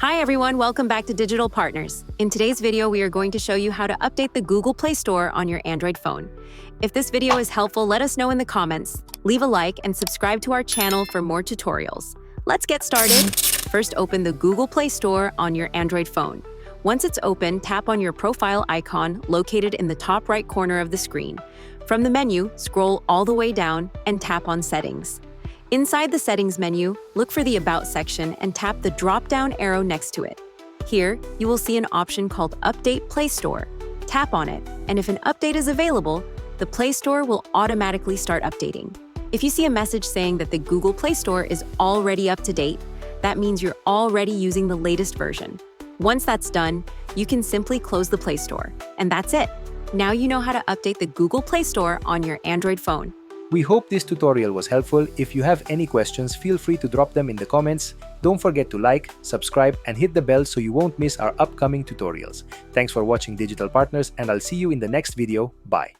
Hi everyone, welcome back to Digital Partners. In today's video, we are going to show you how to update the Google Play Store on your Android phone. If this video is helpful, let us know in the comments, leave a like, and subscribe to our channel for more tutorials. Let's get started. First, open the Google Play Store on your Android phone. Once it's open, tap on your profile icon located in the top right corner of the screen. From the menu, scroll all the way down and tap on Settings. Inside the Settings menu, look for the About section and tap the drop-down arrow next to it. Here, you will see an option called Update Play Store. Tap on it, and if an update is available, the Play Store will automatically start updating. If you see a message saying that the Google Play Store is already up to date, that means you're already using the latest version. Once that's done, you can simply close the Play Store, and that's it. Now you know how to update the Google Play Store on your Android phone. We hope this tutorial was helpful. If you have any questions, feel free to drop them in the comments. Don't forget to like, subscribe, and hit the bell so you won't miss our upcoming tutorials. Thanks for watching Digital Partners, and I'll see you in the next video. Bye.